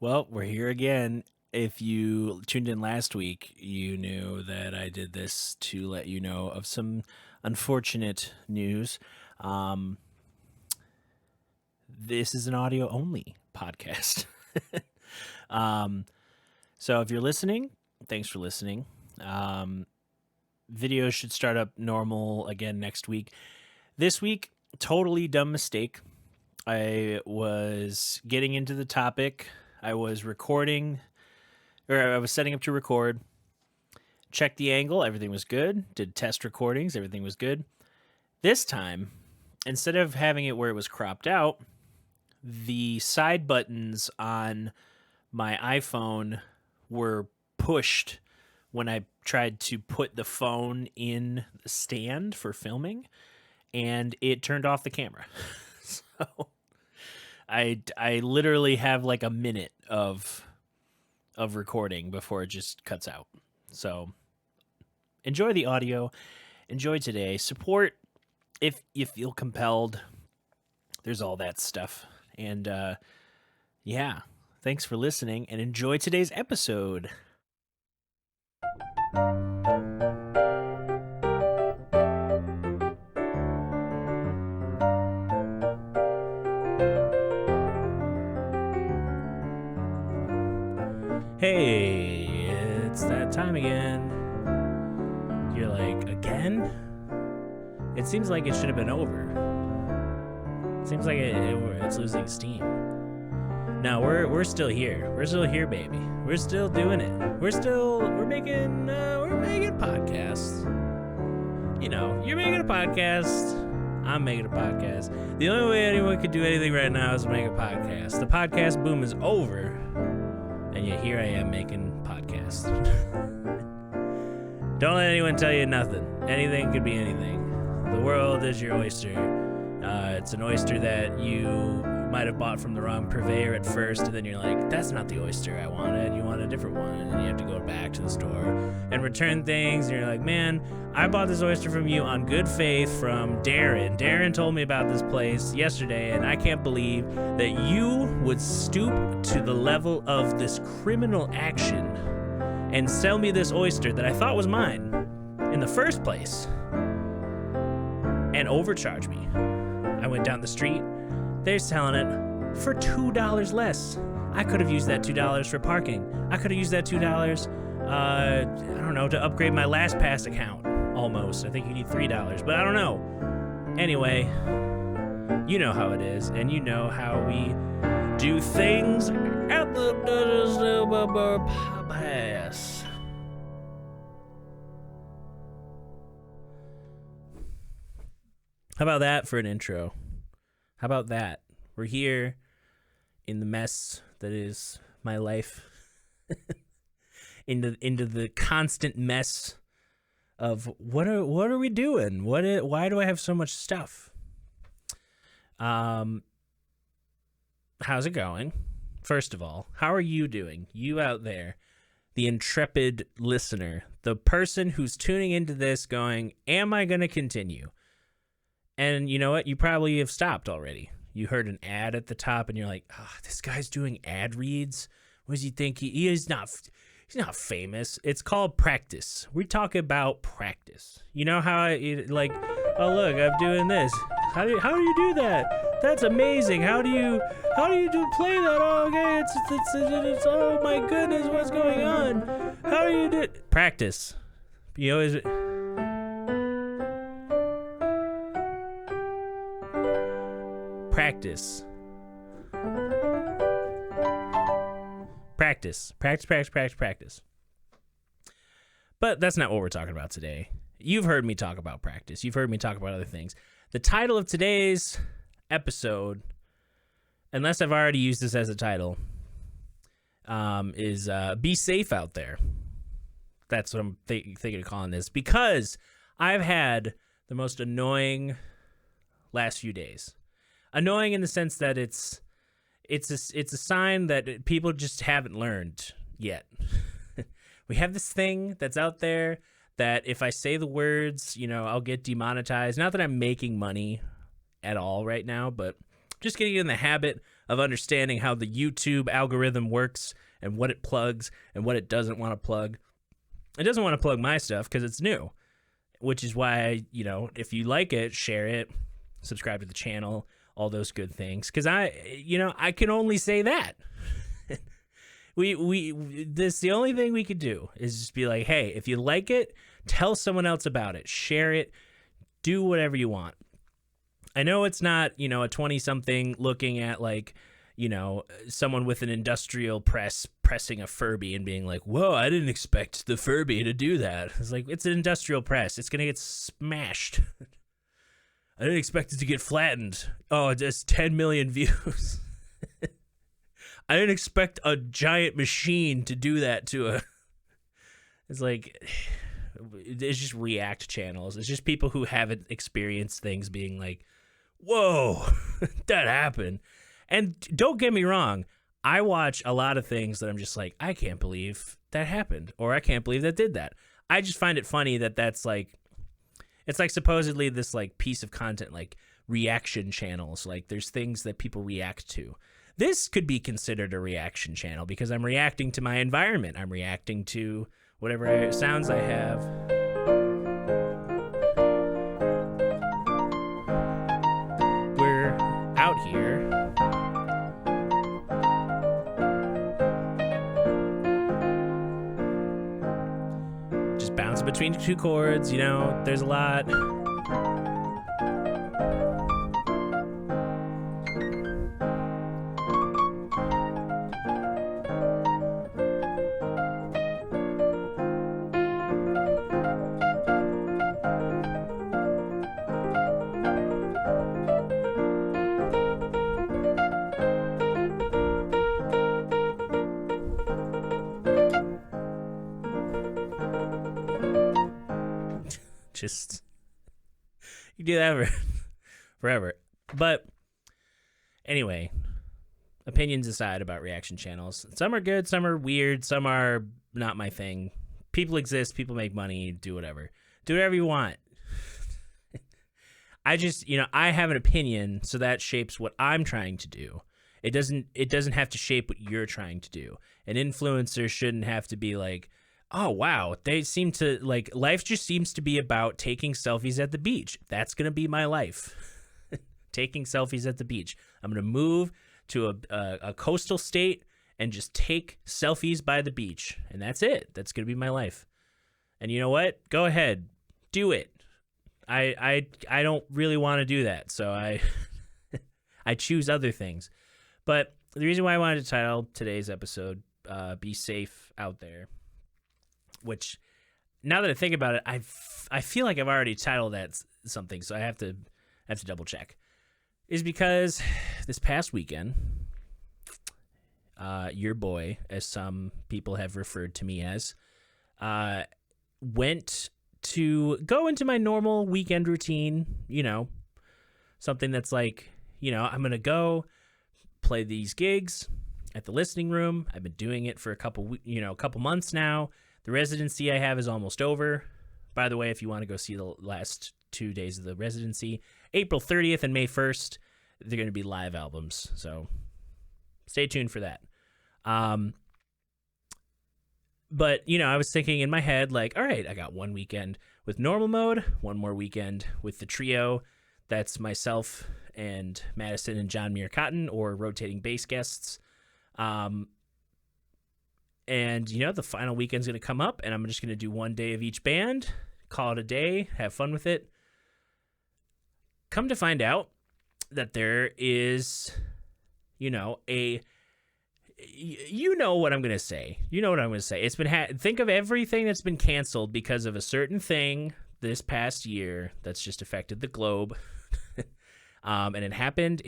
Well, we're here again. If you tuned in last week, you knew that I did this to let you know of some unfortunate news. Um, this is an audio only podcast. um, so if you're listening, thanks for listening. Videos should start up normal again next week. This week, totally dumb mistake. I was getting into the topic. I was recording, or I was setting up to record. Checked the angle, everything was good. Did test recordings, everything was good. This time, instead of having it where it was cropped out, the side buttons on my iPhone were pushed when I tried to put the phone in the stand for filming, and it turned off the camera. So I literally have like a minute of recording before it just cuts out. So enjoy the audio, enjoy today, support if you feel compelled. There's all that stuff. And yeah, thanks for listening and enjoy today's episode. Hey, it's that time again. You're like, again? It seems like it should have been over. It seems like it's losing steam. No, we're still here. We're still here, baby. We're still doing it. We're making podcasts. You know, you're making a podcast. I'm making a podcast. The only way anyone could do anything right now is make a podcast. The podcast boom is over. And yet here I am making podcasts. Don't let anyone tell you nothing. Anything could be anything. The world is your oyster. It's an oyster that you might have bought from the wrong purveyor at first, and then you're like, that's not the oyster I wanted. You want a different one, and then you have to go back to the store and return things, and you're like, man, I bought this oyster from you on good faith from Darren. Darren told me about this place yesterday, and I can't believe that you would stoop to the level of this criminal action and sell me this oyster that I thought was mine in the first place and overcharge me. I went down the street. They're selling it for $2 less. I could have used that $2 for parking. I could have used that $2, I don't know, to upgrade my LastPass account, almost. I think you need $3, but I don't know. Anyway, you know how it is, and you know how we do things at the pass. How about that for an intro? How about that? We're here in the mess that is my life. into the constant mess of what are we doing? Why do I have so much stuff? How's it going? First of all, how are you doing? You out there, the intrepid listener, the person who's tuning into this going, am I going to continue? And you know what? You probably have stopped already. You heard an ad at the top and you're like, oh, this guy's doing ad reads? What does he think? He's not famous. It's called practice. We talk about practice. You know how like, oh look, I'm doing this. How do you do that? That's amazing. How do you play that? Oh, okay. It's oh my goodness, what's going on? How do you do it? Practice. You always practice. Practice. But that's not what we're talking about today. You've heard me talk about practice. You've heard me talk about other things. The title of today's episode, unless I've already used this as a title, is Be Safe Out There. That's what I'm thinking of calling this, because I've had the most annoying last few days. Annoying in the sense that it's a sign that people just haven't learned yet. We have this thing that's out there that if I say the words, you know, I'll get demonetized. Not that I'm making money at all right now, but just getting in the habit of understanding how the YouTube algorithm works and what it plugs and what it doesn't want to plug. It doesn't want to plug my stuff because it's new, which is why, if you like it, share it, subscribe to the channel, all those good things. Because I can only say that. The only thing we could do is just be like, hey, if you like it, tell someone else about it, share it, do whatever you want. I know it's not, a 20-something looking at someone with an industrial press pressing a Furby and being like, whoa, I didn't expect the Furby to do that. It's like, it's an industrial press. It's going to get smashed. I didn't expect it to get flattened. Oh, it has 10 million views. I didn't expect a giant machine to do that to a... It's like... It's just react channels. It's just people who haven't experienced things being like, whoa, that happened. And don't get me wrong, I watch a lot of things that I'm just like, I can't believe that happened, or I can't believe that did that. I just find it funny that that's like, it's like supposedly this like piece of content, like reaction channels. Like there's things that people react to. This could be considered a reaction channel because I'm reacting to my environment. I'm reacting to whatever sounds I have. We're out here. Just bouncing between two chords, there's a lot. Just you do that forever. But anyway, opinions aside about reaction channels. Some are good, some are weird, some are not my thing. People exist, people make money, do whatever. Do whatever you want. I just, I have an opinion, so that shapes what I'm trying to do. It doesn't have to shape what you're trying to do. An influencer shouldn't have to be like, oh, wow, they seem to, life just seems to be about taking selfies at the beach. That's going to be my life. Taking selfies at the beach. I'm going to move to a coastal state and just take selfies by the beach. And that's it. That's going to be my life. And you know what? Go ahead. Do it. I don't really want to do that. So I choose other things. But the reason why I wanted to title today's episode, Be Safe Out There, which now that I think about it, I feel like I've already titled that something, so I have to double check. Is because this past weekend, your boy, as some people have referred to me as, went to go into my normal weekend routine, something that's like, I'm going to go play these gigs at the listening room. I've been doing it for a couple months now. The residency I have is almost over. By the way, if you want to go see the last 2 days of the residency, April 30th and May 1st, they're going to be live albums. So stay tuned for that. But, I was thinking in my head, like, all right, I got one weekend with normal mode, one more weekend with the trio. That's myself and Madison and John Muir Cotton, or rotating bass guests. And, the final weekend's going to come up, and I'm just going to do one day of each band, call it a day, have fun with it. Come to find out that there is, what I'm going to say. You know what I'm going to say. It's been think of everything that's been canceled because of a certain thing this past year that's just affected the globe. And it happened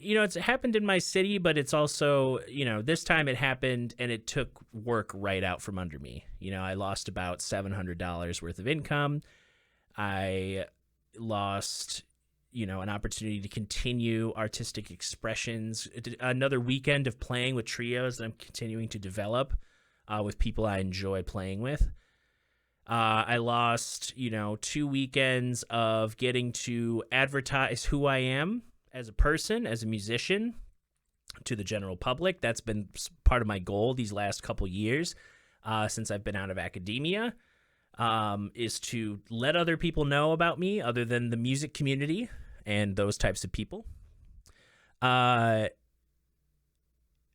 it's happened in my city, but it's also, this time it happened and it took work right out from under me. I lost about $700 worth of income. I lost, an opportunity to continue artistic expressions, another weekend of playing with trios that I'm continuing to develop with people I enjoy playing with. I lost, 2 weekends of getting to advertise who I am as a person, as a musician, to the general public. That's been part of my goal these last couple years, since I've been out of academia, is to let other people know about me other than the music community and those types of people. I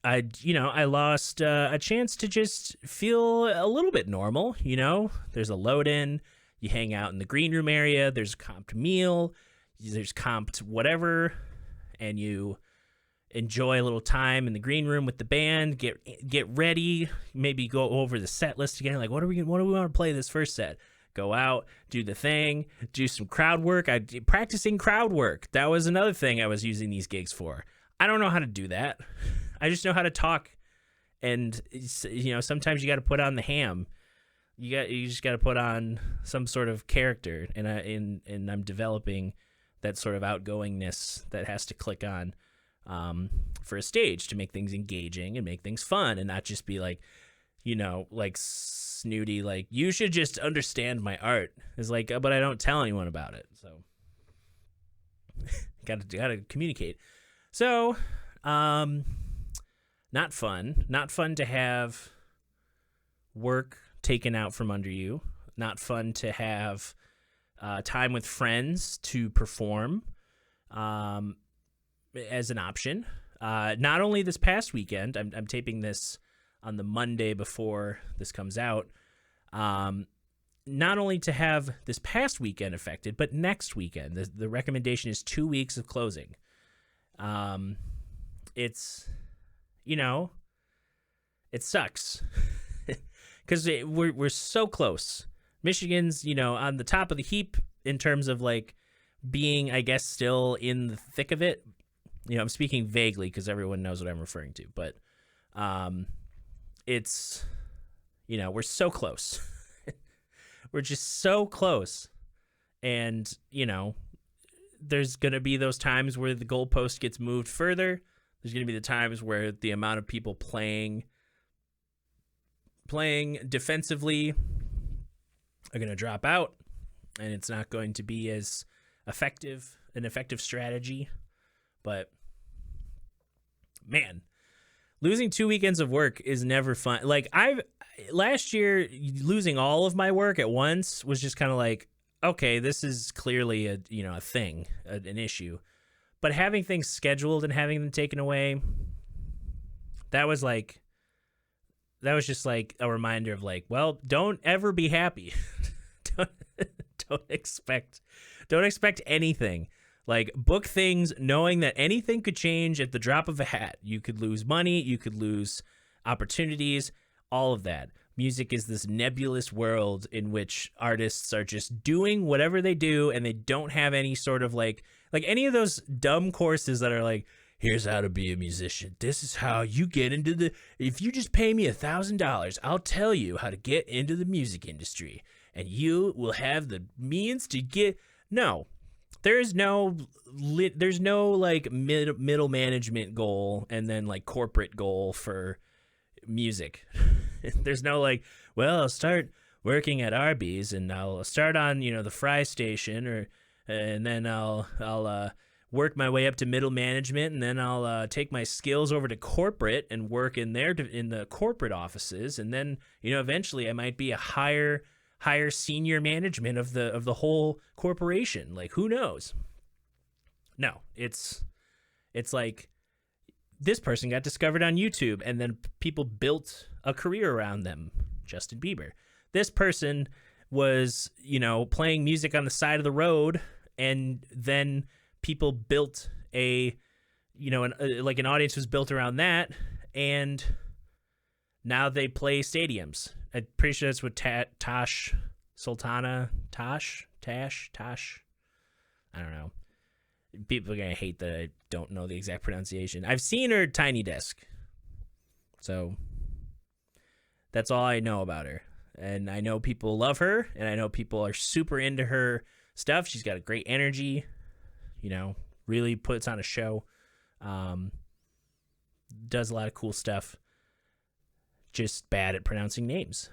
lost a chance to just feel a little bit normal. There's a load in, you hang out in the green room area, there's a comped meal, there's comped whatever, and you enjoy a little time in the green room with the band, get ready, maybe go over the set list again, like what do we want to play this first set? Go out, do the thing, do some crowd work. Practicing crowd work. That was another thing I was using these gigs for. I don't know how to do that. I just know how to talk, and sometimes you got to put on the ham. You just got to put on some sort of character, and I'm developing that sort of outgoingness that has to click on for a stage to make things engaging and make things fun, and not just be like snooty, like you should just understand my art. It's like, but I don't tell anyone about it, so gotta communicate. So, not fun to have work taken out from under you. Not fun to have time with friends to perform as an option. Not only this past weekend, I'm taping this on the Monday before this comes out. Not only to have this past weekend affected, but next weekend. The recommendation is 2 weeks of closing. It's, it sucks because we're so close. Michigan's, on the top of the heap in terms of like being, I guess, still in the thick of it. I'm speaking vaguely because everyone knows what I'm referring to, but it's, we're so close. We're just so close. And, there's going to be those times where the goalpost gets moved further. There's going to be the times where the amount of people playing defensively are going to drop out, and it's not going to be as an effective strategy. But man, losing 2 weekends of work is never fun. Like last year, losing all of my work at once was just kind of like, okay, this is clearly a thing, an issue. But having things scheduled and having them taken away, that was just like a reminder of like, well, don't ever be happy. don't expect anything. Like, book things knowing that anything could change at the drop of a hat. You could lose money, you could lose opportunities, all of that. Music is this nebulous world in which artists are just doing whatever they do, and they don't have any sort of like any of those dumb courses that are like, here's how to be a musician. This is how you get into if you just pay me $1,000, I'll tell you how to get into the music industry, and you will have the means to get. No, there's no like middle management goal and then like corporate goal for music. There's no like, well, I'll start working at Arby's and I'll start on the fry station, and then I'll work my way up to middle management, and then I'll take my skills over to corporate and work in the corporate offices, and then eventually I might be a higher senior management of the whole corporation. Like, who knows? No, it's like, this person got discovered on YouTube, and then people built a career around them. Justin Bieber. This person was, playing music on the side of the road, and then people built an audience was built around that, and now they play stadiums. I'm pretty sure that's what Tash. I don't know. People are going to hate that I don't know the exact pronunciation. I've seen her Tiny Desk. So that's all I know about her. And I know people love her, and I know people are super into her stuff. She's got a great energy, really puts on a show. Does a lot of cool stuff. Just bad at pronouncing names.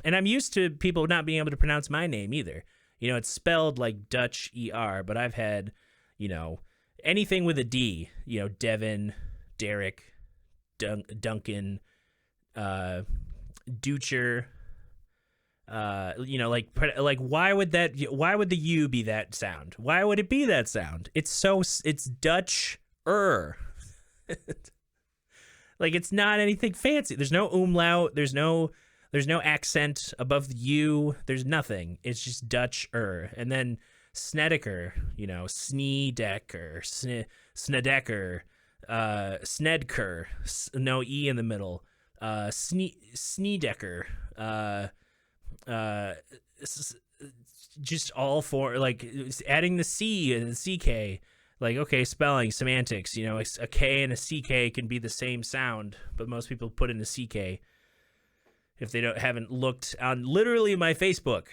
And I'm used to people not being able to pronounce my name either. You know, it's spelled like Dutch ER, but I've had, you know, anything with a D, you know, Devin, Derek, Duncan, Dutcher, you know, like why would the U be that sound? Why would it be that sound? It's Dutch like it's not anything fancy. There's no umlaut, there's no accent above the U, there's nothing. It's just Dutch and then Snedeker, you know, Snedeker, Snedeker, Snedeker, no E in the middle, Snedeker, just all for like adding the C and the CK, like, okay, spelling, semantics, you know, a K and a CK can be the same sound, but most people put in a CK if they haven't looked on literally my Facebook.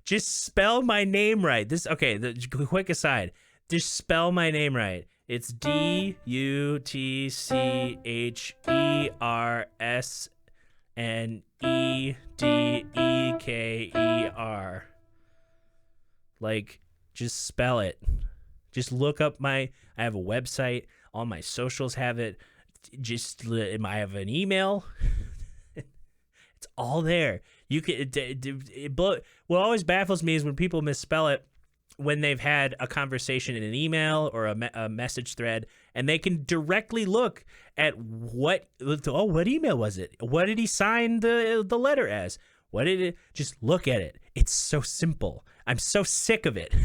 Just spell my name right. The quick aside. Just spell my name right. It's DUTCHERSNEDEKER. Like, just spell it. Just look up I have a website. All my socials have it. I have an email. It's all there. You can. What always baffles me is when people misspell it when they've had a conversation in an email or a message thread, and they can directly look at what email was it? What did he sign the letter as? What did it? Just look at it. It's so simple. I'm so sick of it.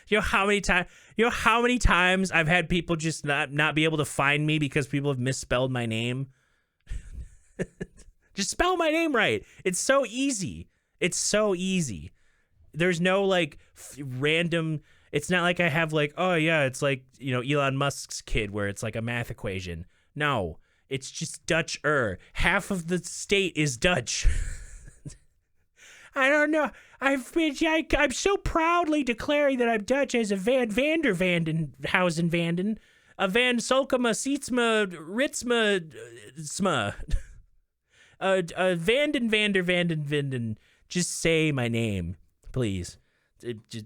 You know how many times I've had people just not be able to find me because people have misspelled my name. Just spell my name right. It's so easy. There's no like random. It's not like I have like, oh yeah, it's like, you know, Elon Musk's kid where it's like a math equation. No, it's just Dutch. Half of the state is Dutch. I don't know. I'm so proudly declaring that I'm Dutch as a Van Vandervandenhausen Vanden, a Van Solkema Sietsma Ritsma Sma. Vanden Vanden. Just say my name, please. Just.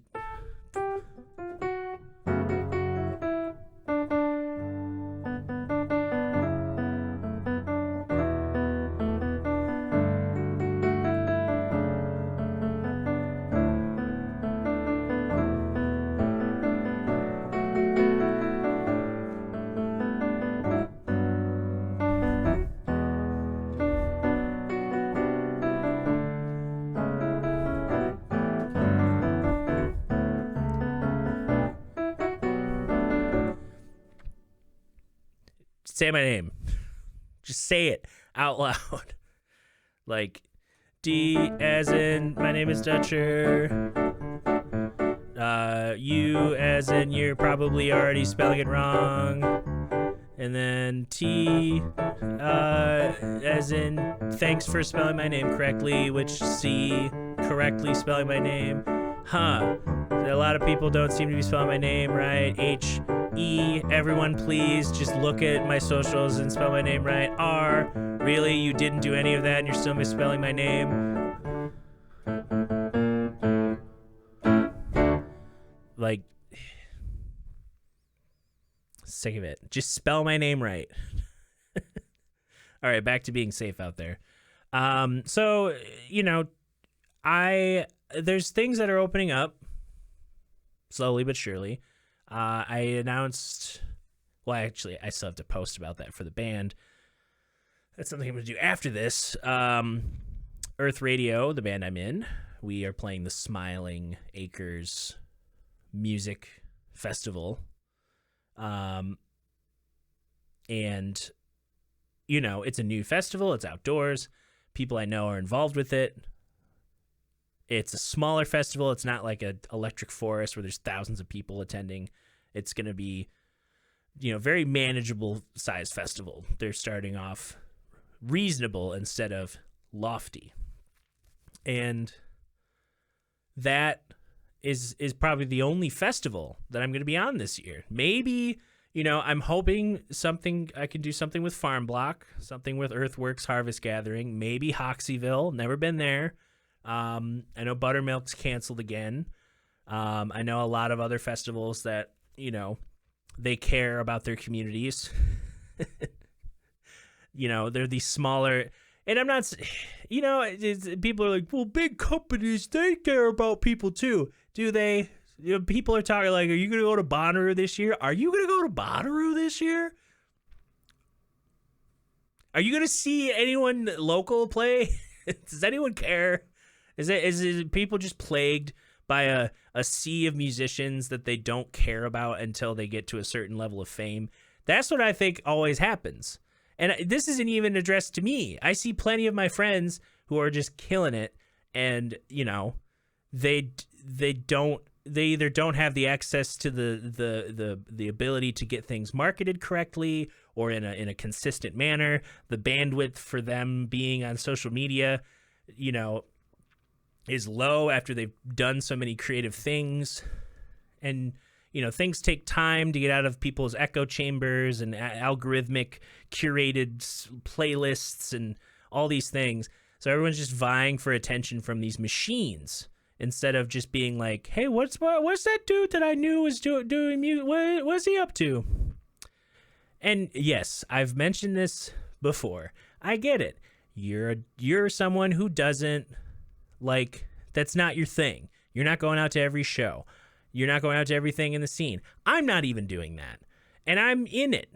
Say my name. Just say it out loud. Like, D as in my name is Dutcher. U as in you're probably already spelling it wrong. And then T as in thanks for spelling my name correctly, which C correctly spelling my name. A lot of people don't seem to be spelling my name right. H, E, everyone please just look at my socials and spell my name right. R, really? You didn't do any of that and you're still misspelling my name? Like, sick of it. Just spell my name right. All right, back to being safe out there. So, you know, there's things that are opening up slowly but surely. I announced, well, actually, I still have to post about that for the band. That's something I'm going to do after this. Earth Radio, the band I'm in, we are playing the Smiling Acres Music Festival. And, you know, it's a new festival. It's outdoors. People I know are involved with it. It's a smaller festival. It's not like an Electric Forest where there's thousands of people attending. It's going to be, you know, very manageable size festival. They're starting off reasonable instead of lofty. And that is probably the only festival that I'm going to be on this year. Maybe I'm hoping I can do something with Farm Block, something with Earthworks Harvest Gathering, maybe Hoxeyville. Never been there. I know Buttermilk's canceled again. I know a lot of other festivals that, they care about their communities. They're these smaller, and I'm not, people are like, well, big companies, they care about people too. Do they? People are talking like, are you going to go to Bonnaroo this year? Are you going to go to Bonnaroo this year? Are you going to see anyone local play? Does anyone care? Is people just plagued by a sea of musicians that they don't care about until they get to a certain level of fame? That's what I think always happens. And this isn't even addressed to me. I see plenty of my friends who are just killing it, and they either don't have the access to the ability to get things marketed correctly or in a consistent manner. The bandwidth for them being on social media, is low after they've done so many creative things. And, things take time to get out of people's echo chambers and algorithmic curated playlists and all these things. So everyone's just vying for attention from these machines, instead of just being like, hey, what's that dude that I knew was doing music? What's he up to? And yes, I've mentioned this before. I get it. You're someone who doesn't that's not your thing. You're not going out to every show. You're not going out to everything in the scene. I'm not even doing that. And I'm in it.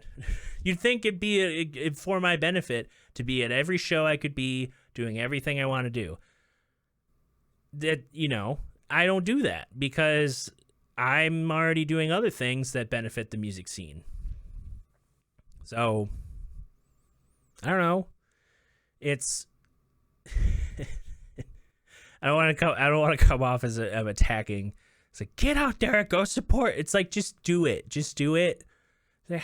You'd think it'd be for my benefit to be at every show I could be, doing everything I want to do. That, I don't do that because I'm already doing other things that benefit the music scene. So, I don't know. It's I don't want to come off as I'm attacking. It's like, get out there and go support. It's like, just do it. Just do it. It's like,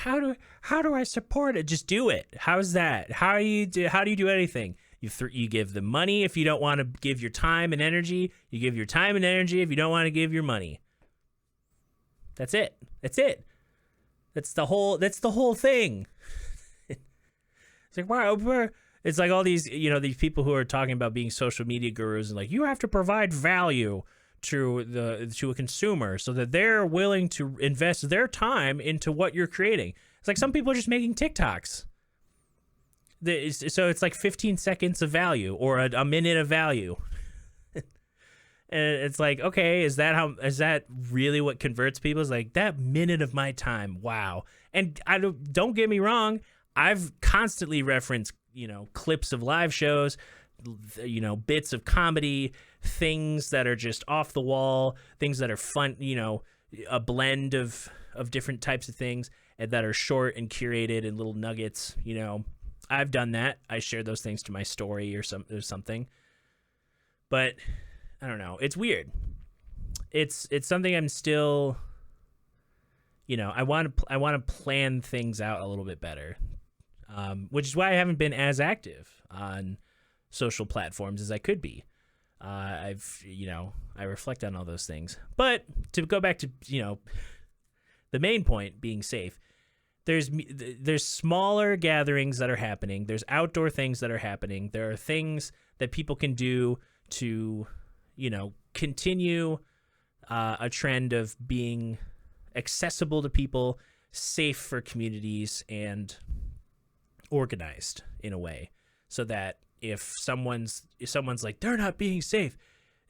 how do I support it? Just do it. How's that? How do you do anything? You give the money if you don't want to give your time and energy. You give your time and energy if you don't want to give your money. That's it. That's it. That's the whole thing. It's like, wow, it's like all these, these people who are talking about being social media gurus and like, you have to provide value to a consumer so that they're willing to invest their time into what you're creating. It's like some people are just making TikToks. So it's like 15 seconds of value or a minute of value. And it's like, okay, is that really what converts people? It's like, that minute of my time. Wow. And don't get me wrong. I've constantly referenced, clips of live shows, bits of comedy, things that are just off the wall, things that are fun, a blend of different types of things and that are short and curated and little nuggets, I've done that. I share those things to my story or something. But I don't know. It's weird. It's something I'm still, I want to plan things out a little bit better. Which is why I haven't been as active on social platforms as I could be. I reflect on all those things. But to go back to, the main point, being safe, there's smaller gatherings that are happening. There's outdoor things that are happening. There are things that people can do to, continue a trend of being accessible to people, safe for communities, and organized in a way so that if someone's like, they're not being safe,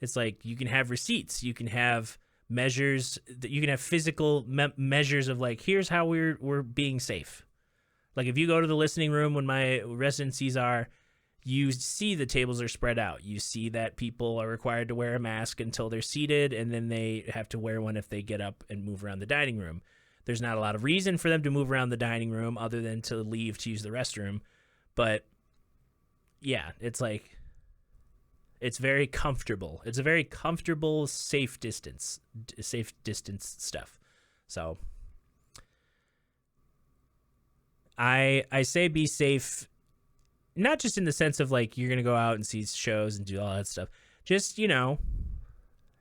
it's like, you can have receipts, you can have measures, you can have physical measures of like, here's how we're being safe. Like if you go to the listening room when my residencies are, you see the tables are spread out. You see that people are required to wear a mask until they're seated, and then they have to wear one if they get up and move around the dining room. There's not a lot of reason for them to move around the dining room other than to leave to use the restroom. But yeah, it's like, it's very comfortable. It's a very comfortable, safe distance stuff. So I say be safe, not just in the sense of like, you're going to go out and see shows and do all that stuff. Just,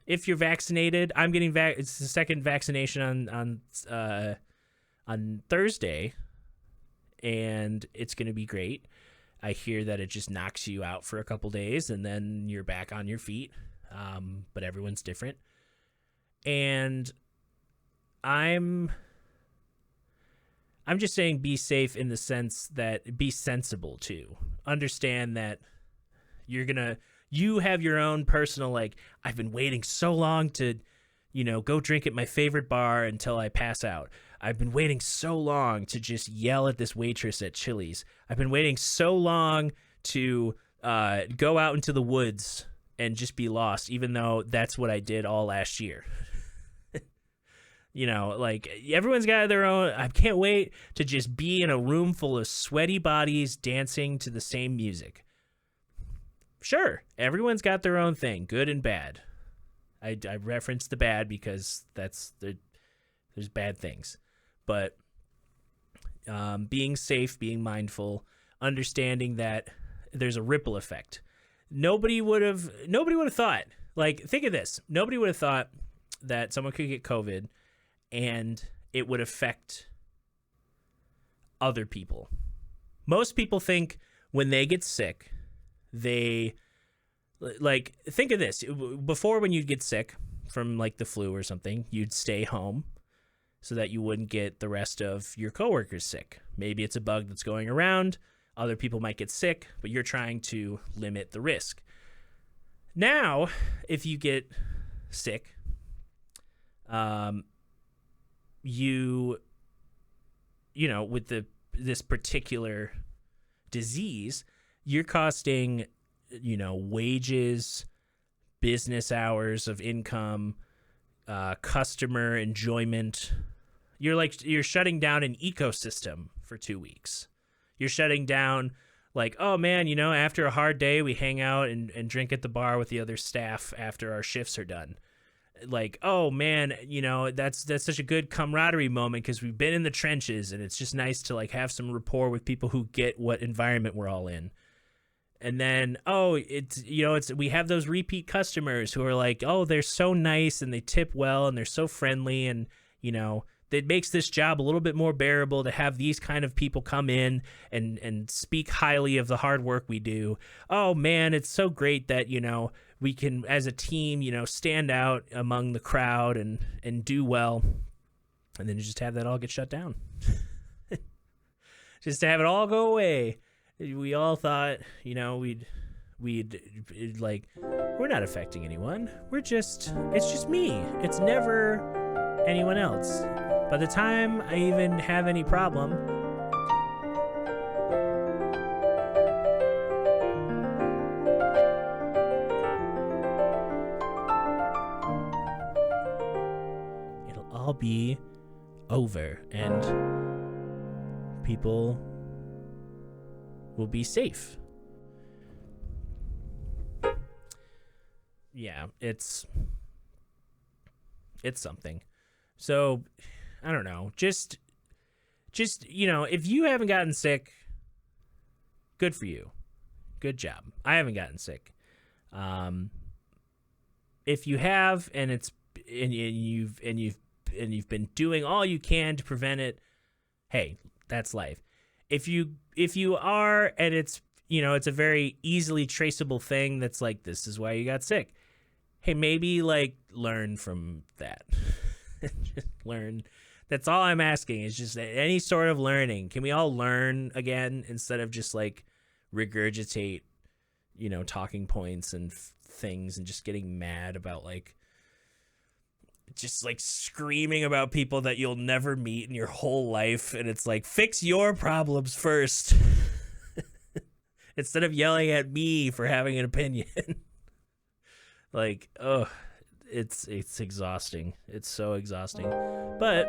if you're vaccinated, I'm getting it's the second vaccination on Thursday, and it's going to be great. I hear that it just knocks you out for a couple days and then you're back on your feet. But everyone's different. And I'm just saying be safe in the sense that be sensible too. Understand that you have your own personal, like, I've been waiting so long to, go drink at my favorite bar until I pass out. I've been waiting so long to just yell at this waitress at Chili's. I've been waiting so long to go out into the woods and just be lost, even though that's what I did all last year. Like, everyone's got their own. I can't wait to just be in a room full of sweaty bodies dancing to the same music. Sure, everyone's got their own thing, good and bad. I referenced the bad because there's bad things. But being safe, being mindful, understanding that there's a ripple effect. Nobody would have thought, like, think of this. Nobody would have thought that someone could get COVID and it would affect other people. Most people think when they get sick, think of this. Before, when you'd get sick from like the flu or something, you'd stay home so that you wouldn't get the rest of your coworkers sick. Maybe it's a bug that's going around. Other people might get sick, but you're trying to limit the risk. Now, if you get sick, with this particular disease, you're costing, wages, business hours of income, customer enjoyment. You're shutting down an ecosystem for 2 weeks. You're shutting down, like, oh man, after a hard day, we hang out and drink at the bar with the other staff after our shifts are done. Like, oh man, that's such a good camaraderie moment because we've been in the trenches and it's just nice to like have some rapport with people who get what environment we're all in. And then, we have those repeat customers who are like, oh, they're so nice and they tip well and they're so friendly. And, it makes this job a little bit more bearable to have these kind of people come in and speak highly of the hard work we do. Oh man, it's so great that, we can, as a team, stand out among the crowd and do well. And then you just have that all get shut down. Just to have it all go away. We all thought, we'd like, we're not affecting anyone. It's just me. It's never anyone else. By the time I even have any problem, it'll all be over and people will be safe. Yeah, it's something. So, I don't know. Just if you haven't gotten sick, good for you. Good job. I haven't gotten sick. If you have and you've been doing all you can to prevent it, hey, that's life. If you are and it's a very easily traceable thing that's like, this is why you got sick. Hey, maybe like learn from that. Just learn. That's all I'm asking, is just any sort of learning. Can we all learn again instead of just like regurgitate, talking points and things and just getting mad about like, just like screaming about people that you'll never meet in your whole life. And it's like, fix your problems first instead of yelling at me for having an opinion. Like, oh, it's exhausting. It's so exhausting. But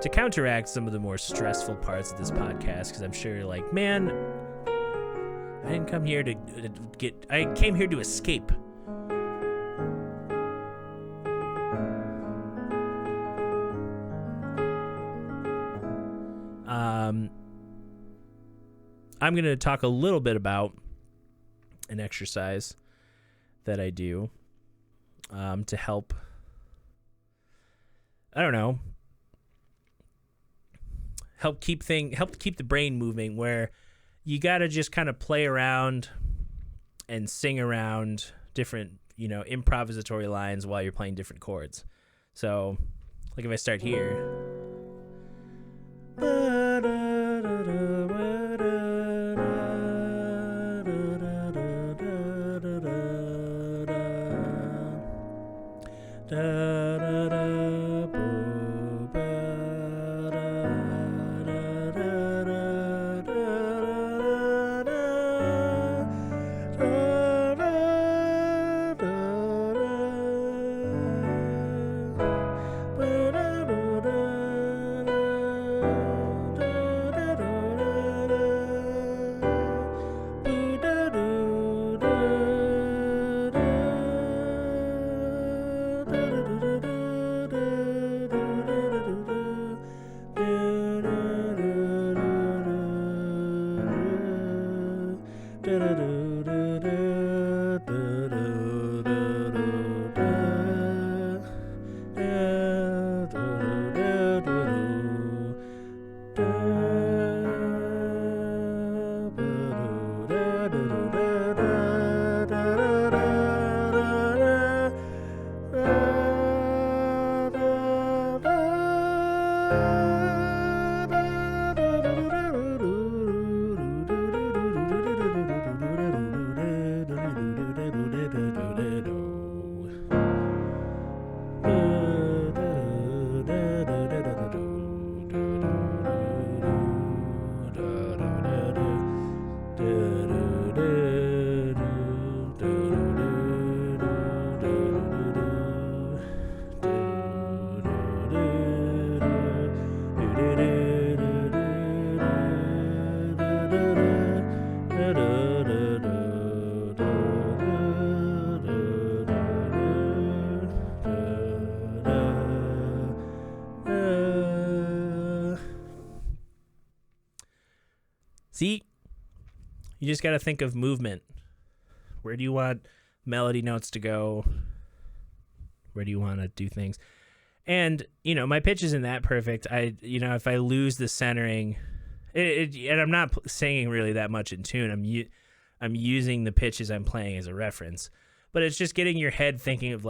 to counteract some of the more stressful parts of this podcast, because I'm sure you're like, man, I didn't come here I came here to escape. I'm going to talk a little bit about an exercise that I do to help, I don't know, help keep the brain moving, where you got to just kind of play around and sing around different, improvisatory lines while you're playing different chords. So, like if I start here. See, you just got to think of movement. Where do you want melody notes to go? Where do you want to do things? And, my pitch isn't that perfect. If I lose the centering, and I'm not singing really that much in tune. I'm using the pitches I'm playing as a reference. But it's just getting your head thinking of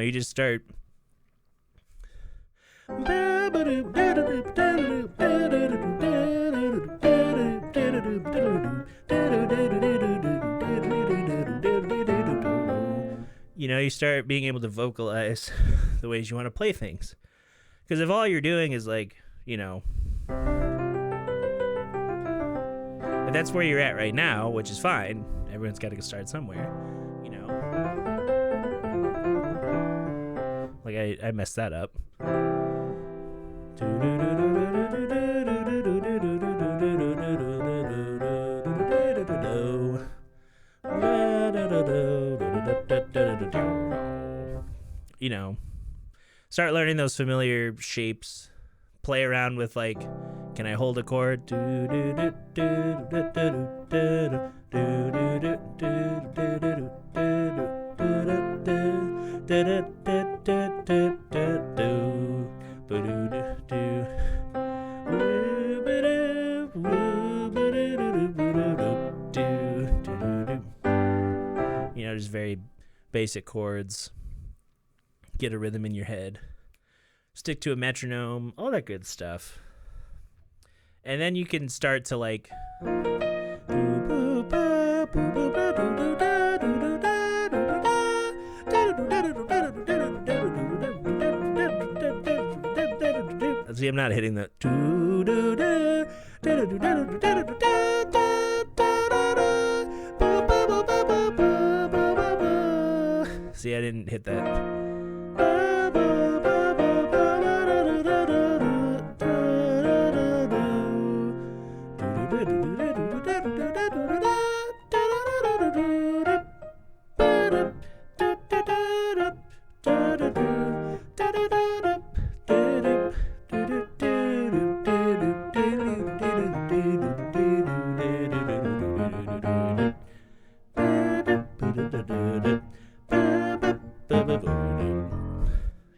you just start. You start being able to vocalize the ways you want to play things. Because if all you're doing is if that's where you're at right now, which is fine, everyone's got to start somewhere, I messed that up. Start learning those familiar shapes. Play around with can I hold a chord? Just very basic chords. Get a rhythm in your head. Stick to a metronome, all that good stuff. And then you can start to see, I'm not hitting the See, I didn't hit that.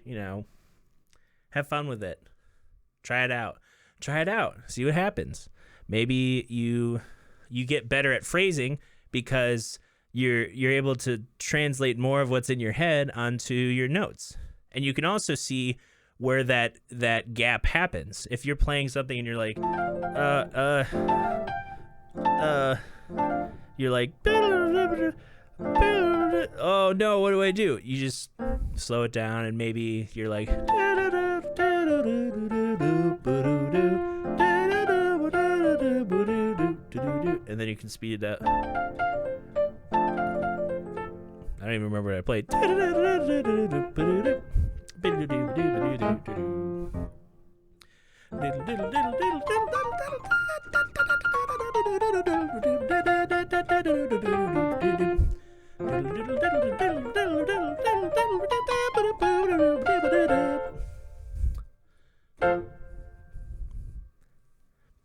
You know, have fun with it. Try it out. See what happens. Maybe you get better at phrasing because you're able to translate more of what's in your head onto your notes. And you can also see where that gap happens. If you're playing something and you're like, you're like, oh no, what do I do? You just slow it down and maybe you're like, and then you can speed it up. I don't even remember what I played.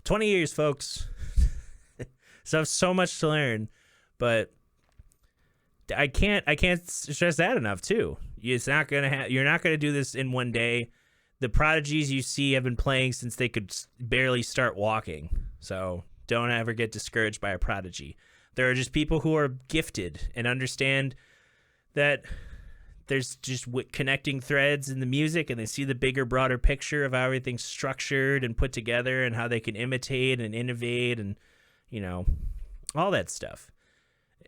"20 years, folks." So much to learn, but I can't stress that enough too. You're not gonna do this in one day. The prodigies you see have been playing since they could barely start walking. So don't ever get discouraged by a prodigy. There are just people who are gifted and understand that there's just connecting threads in the music, and they see the bigger, broader picture of how everything's structured and put together and how they can imitate and innovate and, you know, all that stuff.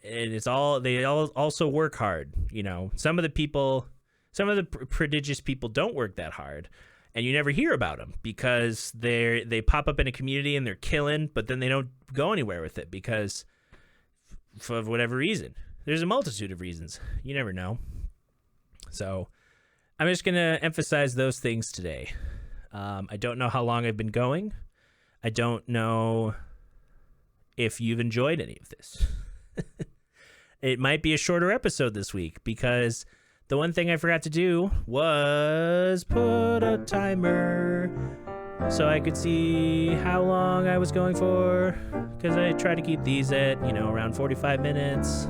And they all also work hard. You know, some of the prodigious people don't work that hard, and you never hear about them because they pop up in a community and they're killing, but then they don't go anywhere with it because for whatever reason. There's a multitude of reasons. You never know. So I'm just going to emphasize those things today. I don't know how long I've been going. I don't know if you've enjoyed any of this. It might be a shorter episode this week because the one thing I forgot to do was put a timer so I could see how long I was going for, because I try to keep these at, around 45 minutes.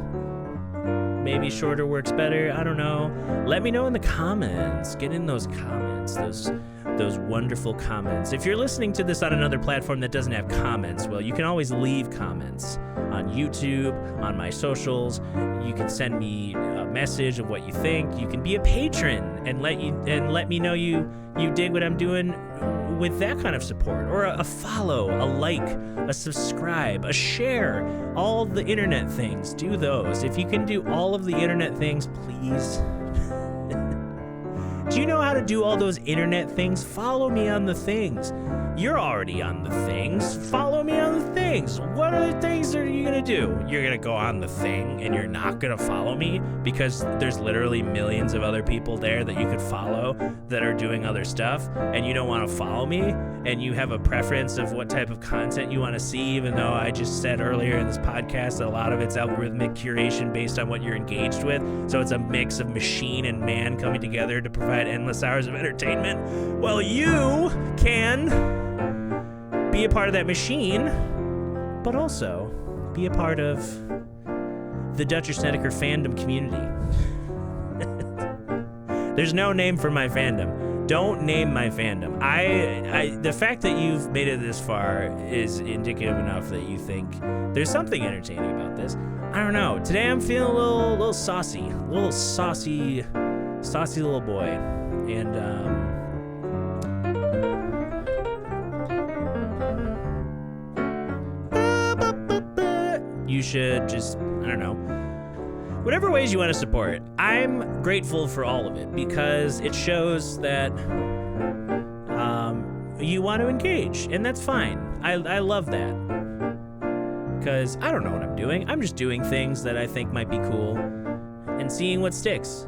Maybe shorter works better. I don't know. Let me know in the comments. Get in those comments, those wonderful comments. If you're listening to this on another platform that doesn't have comments, well, you can always leave comments on YouTube, on my socials. You can send me a message of what you think. You can be a patron and let me know you dig what I'm doing with that kind of support, or a follow, a like, a subscribe, a share, all the internet things. Do those. If you can do all of the internet things, please. Do you know how to do all those internet things? Follow me on the things. You're already on the things. Follow me on the things. What other things are you going to do? You're going to go on the thing and you're not going to follow me because there's literally millions of other people there that you could follow that are doing other stuff, and you don't want to follow me, and you have a preference of what type of content you want to see, even though I just said earlier in this podcast that a lot of it's algorithmic curation based on what you're engaged with. So it's a mix of machine and man coming together to provide endless hours of entertainment. Well, you can be a part of that machine, but also be a part of the Dutcher Snedeker fandom community. There's no name for my fandom. Don't name my fandom. The fact that you've made it this far is indicative enough that you think there's something entertaining about this. I don't know. Today I'm feeling a little saucy, saucy little boy, and you should just, I don't know, whatever ways you want to support. I'm grateful for all of it because it shows that you want to engage, and that's fine. I love that because I don't know what I'm doing. I'm just doing things that I think might be cool, and seeing what sticks.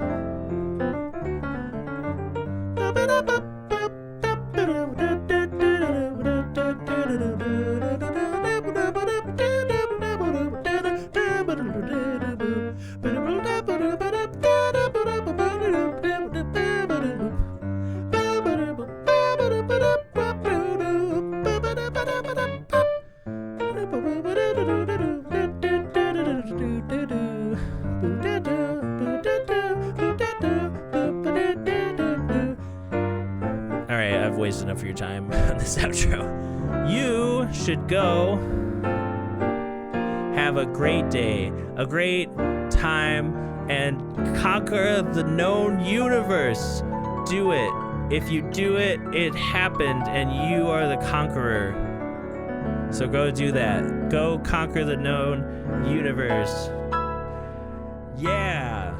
Alright, I've wasted enough of your time on this outro. You should go have a great day, a great time, and conquer the known universe. Do it. If you do it, it happened, and you are the conqueror. So go do that. Go conquer the known universe. Yeah.